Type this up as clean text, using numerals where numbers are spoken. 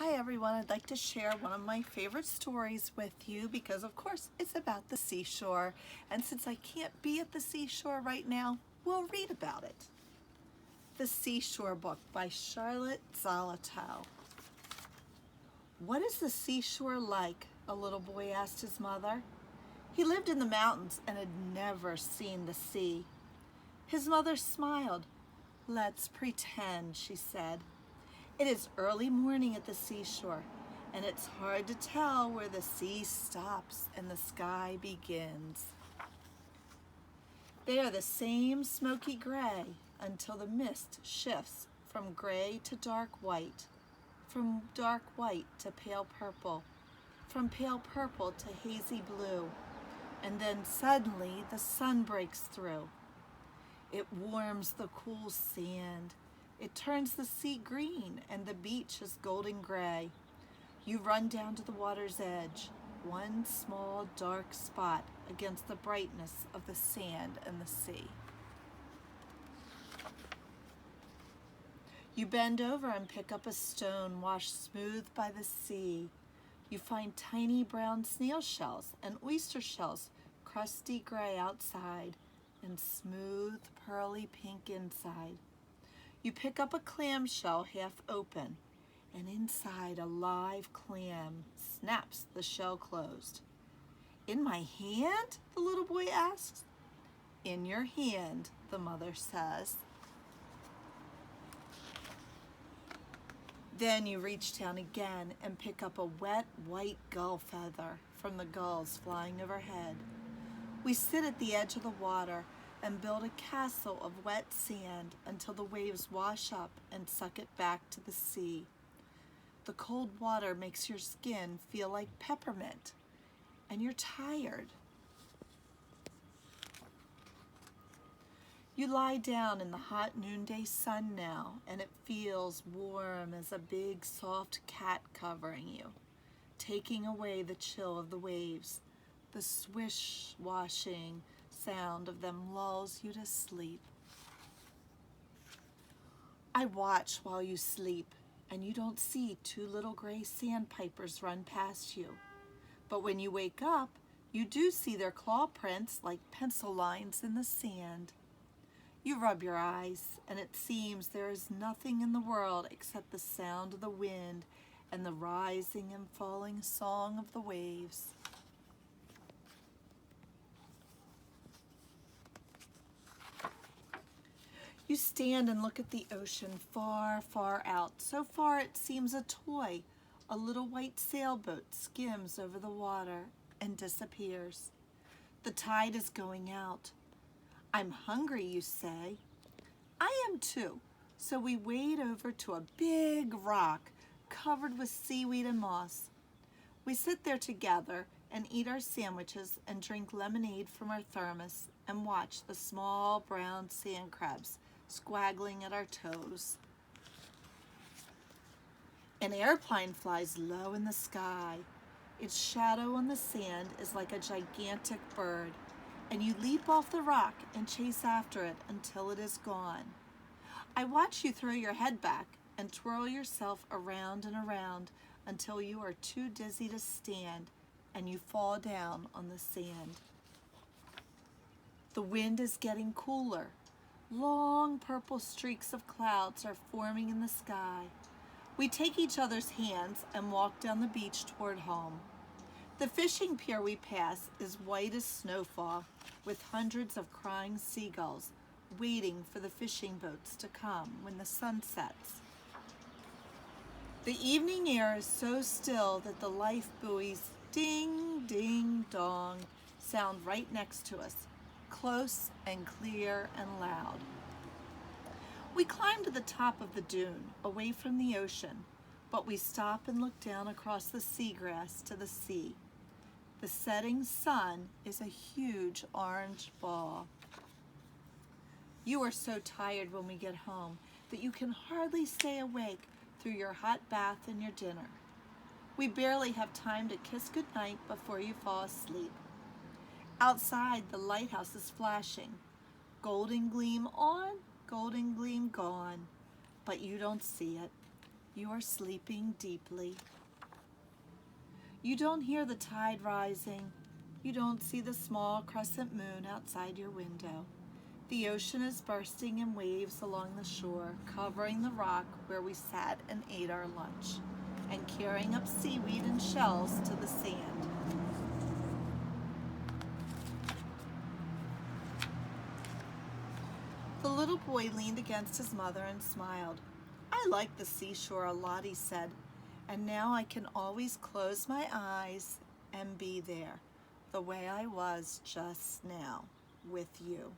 Hi everyone, I'd like to share one of my favorite stories with you because of course it's about the seashore, and since I can't be at the seashore right now, we'll read about it. The Seashore book by Charlotte Zolotow. What is the seashore like? A little boy asked his mother. He lived in the mountains and had never seen the sea. His mother smiled. Let's pretend, she said. It is early morning at the seashore, and it's hard to tell where the sea stops and the sky begins. They are the same smoky gray until the mist shifts from gray to dark white, from dark white to pale purple, from pale purple to hazy blue, and then suddenly the sun breaks through. It warms the cool sand. It turns the sea green and the beach is golden gray. You run down to the water's edge, one small dark spot against the brightness of the sand and the sea. You bend over and pick up a stone washed smooth by the sea. You find tiny brown snail shells and oyster shells, crusty gray outside and smooth pearly pink inside. You pick up a clamshell half open, and inside a live clam snaps the shell closed. In my hand? The little boy asks. In your hand, the mother says. Then you reach down again and pick up a wet white gull feather from the gulls flying overhead. We sit at the edge of the water and build a castle of wet sand until the waves wash up and suck it back to the sea. The cold water makes your skin feel like peppermint, and you're tired. You lie down in the hot noonday sun now, and it feels warm as a big soft cat covering you, taking away the chill of the waves. The swish washing sound of them lulls you to sleep. I watch while you sleep, and you don't see two little gray sandpipers run past you. But when you wake up, you do see their claw prints like pencil lines in the sand. You rub your eyes, and it seems there is nothing in the world except the sound of the wind and the rising and falling song of the waves. You stand and look at the ocean far, far out. So far it seems a toy. A little white sailboat skims over the water and disappears. The tide is going out. I'm hungry, you say. I am too. So we wade over to a big rock covered with seaweed and moss. We sit there together and eat our sandwiches and drink lemonade from our thermos and watch the small brown sand crabs squaggling at our toes. An airplane flies low in the sky. Its shadow on the sand is like a gigantic bird, and you leap off the rock and chase after it until it is gone. I watch you throw your head back and twirl yourself around and around until you are too dizzy to stand and you fall down on the sand. The wind is getting cooler. Long purple streaks of clouds are forming in the sky. We take each other's hands and walk down the beach toward home. The fishing pier we pass is white as snowfall, with hundreds of crying seagulls waiting for the fishing boats to come when the sun sets. The evening air is so still that the life buoys ding, ding, dong sound right next to us, close and clear and loud. We climb to the top of the dune, away from the ocean, but we stop and look down across the seagrass to the sea. The setting sun is a huge orange ball. You are so tired when we get home that you can hardly stay awake through your hot bath and your dinner. We barely have time to kiss goodnight before you fall asleep. Outside, the lighthouse is flashing. Golden gleam on, golden gleam gone. But you don't see it. You are sleeping deeply. You don't hear the tide rising. You don't see the small crescent moon outside your window. The ocean is bursting in waves along the shore, covering the rock where we sat and ate our lunch, and carrying up seaweed and shells to the sand. The little boy leaned against his mother and smiled. I like the seashore a lot, he said, and now I can always close my eyes and be there, the way I was just now, with you.